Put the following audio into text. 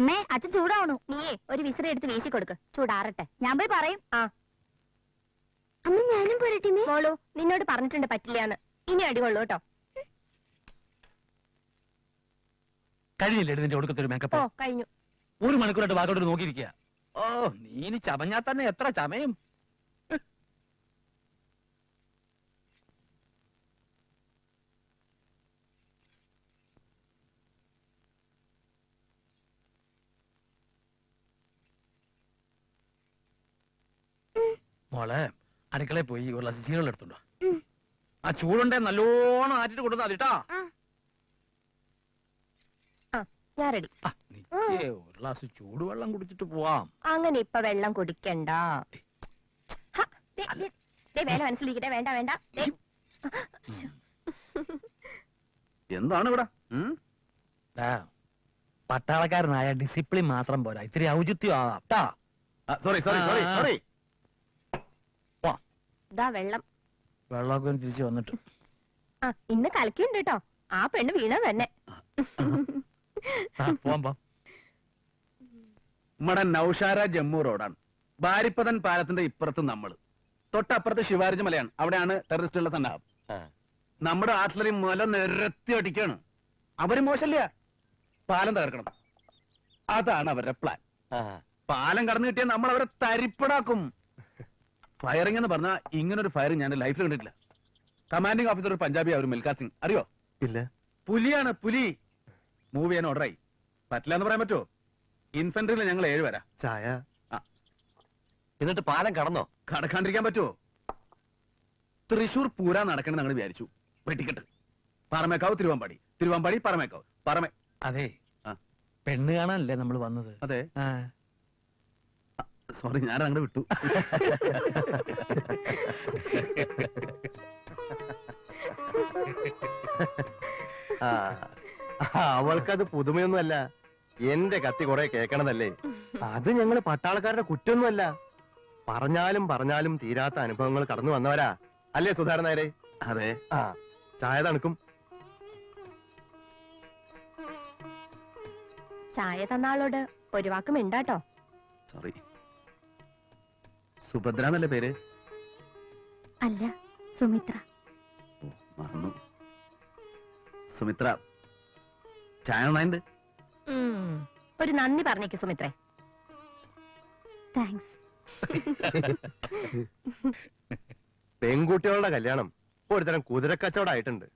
അമ്മേ അച്ഛൻ ചൂടാവണു. നീയേ ഒരു വിസിറി എടുത്ത് വീശി കൊടുക്ക്, ചൂടാറട്ടെ. ഞാൻ പോയി പറയും. ആ അമ്മ ഞാനും പോരട്ടെ. മോളു നിന്നോട് പറഞ്ഞിട്ടുണ്ട് പറ്റില്ലാന്ന്. ഇനി അടികൊള്ളു കേട്ടോ. കഴിഞ്ഞില്ലേ നിന്റെ ഒടുക്കത്തൊരു മേക്കപ്പ്? ഓ കഴിഞ്ഞു. 1 മണിക്കൂറായിട്ട് വാക്കോട്ട് നോക്കിയിരിക്കുക. ഓ നീ ചമഞ്ഞാ തന്നെ എത്ര ചമയും. മോളെ അടുക്കളയിൽ പോയി ഒരു ഗ്ലാസ് ചീരകൾ എടുത്തുണ്ടോ. ആ ചൂടുണ്ടേ നല്ലോണം ആറ്റിട്ട് കൊടുത്താ അതിട്ടാ. ഞാൻ റെഡി. ഒരു ഗ്ലാസ് ചൂടുവെള്ളം കുടിച്ചിട്ട് പോവാം. അങ്ങനെ ഇപ്പൊ വെള്ളം കുടിക്കണ്ട. വേല മനസ്സിലിരിക്കട്ടെ. വേണ്ട വേണ്ട. എന്താണ് ഇവിടെ? പട്ടാളക്കാരനായ ഡിസിപ്ലിൻ മാത്രം പോരാ, ഇത്തിരി ഔചിത്യം ആവാം. Sorry sorry sorry sorry. വെള്ളം വെള്ളമൊക്കെ തിരിച്ചു വന്നിട്ട്. ഇന്ന് കളിക്കുന്നുണ്ട് കേട്ടോ. ആ പെണ്ണ് വീണത് തന്നെ. നമ്മുടെ നൌഷാര ജമ്മു റോഡാണ്. ബാരിപ്പതൻ പാലത്തിന്റെ ഇപ്പുറത്ത് നമ്മള്, തൊട്ടപ്പുറത്ത് ശിവാരിജ മലയാണ്. അവിടെയാണ് ടെററിസ്റ്റുകളുടെ സന്നാഹം. നമ്മുടെ ആർട്ടിലറി മുല നിരത്തി അടിക്കാണ്. അവര് മോശമില്ല, പാലം തകർക്കണം. അതാണ് അവരുടെ പ്ലാൻ. പാലം കടന്നു കിട്ടിയാൽ നമ്മൾ അവരെ തരിപ്പടാക്കും. ഫയറിംഗ് എന്ന് പറഞ്ഞാൽ ഇങ്ങനൊരു ഫയറിംഗ് ഞാൻ ലൈഫിൽ കണ്ടിട്ടില്ല. കമാൻഡിംഗ് ഓഫീസർ ഒരു പഞ്ചാബി, അവർ മിൽഖാ സിംഗ്, അറിയോ? ഇല്ല. പുലിയാണ്, പുലി. മൂവ് ചെയ്യാൻ ഓർഡറായി. പറ്റില്ല എന്ന് പറയാൻ പറ്റുമോ? ഇൻഫൻട്രിയിൽ ഞങ്ങൾ 7 വരാം. ചായ. എന്നിട്ട് പാലം കടന്നോ? കടക്കാണ്ടിരിക്കാൻ പറ്റുമോ? തൃശൂർ പൂര നടക്കണം ഞങ്ങൾ വിചാരിച്ചു. വെട്ടിക്കെട്ട്. പറമേക്കാവ് തിരുവമ്പാടി, തിരുവമ്പാടി പറമേക്കാവ്, പറമേ. അതെ, പെണ്ണ് കാണാനല്ലേ നമ്മൾ വന്നത്? അതെ. സോറി, ഞാൻ അങ്ങോട്ട് വിട്ടു. അവൾക്കത് പുതുമയൊന്നുമല്ല. എന്റെ കത്തി കുറെ കേൾക്കണതല്ലേ. അത് ഞങ്ങള് പട്ടാളക്കാരുടെ കുറ്റൊന്നുമല്ല. പറഞ്ഞാലും പറഞ്ഞാലും തീരാത്ത അനുഭവങ്ങൾ കടന്നു വന്നവരാ അല്ലേ സുധാകരൻ നായരെ? അതെ. ചായ തണുക്കും. ചായ തന്നാളോട് ഒരു വാക്കും മിണ്ടാട്ടോ. സോറി. സുഭദ്ര എന്നല്ലേ പേര്? അല്ല, സുമിത്ര. മറന്നു. സുമിത്ര, ചായ നന്നായിണ്ട്. ഒരു നന്ദി പറഞ്ഞേക്ക് സുമിത്രേ. താങ്ക്സ്. പെൺകുട്ടികളുടെ കല്യാണം ഒരുതരം കുതിരക്കച്ചവടമായിട്ടുണ്ട്.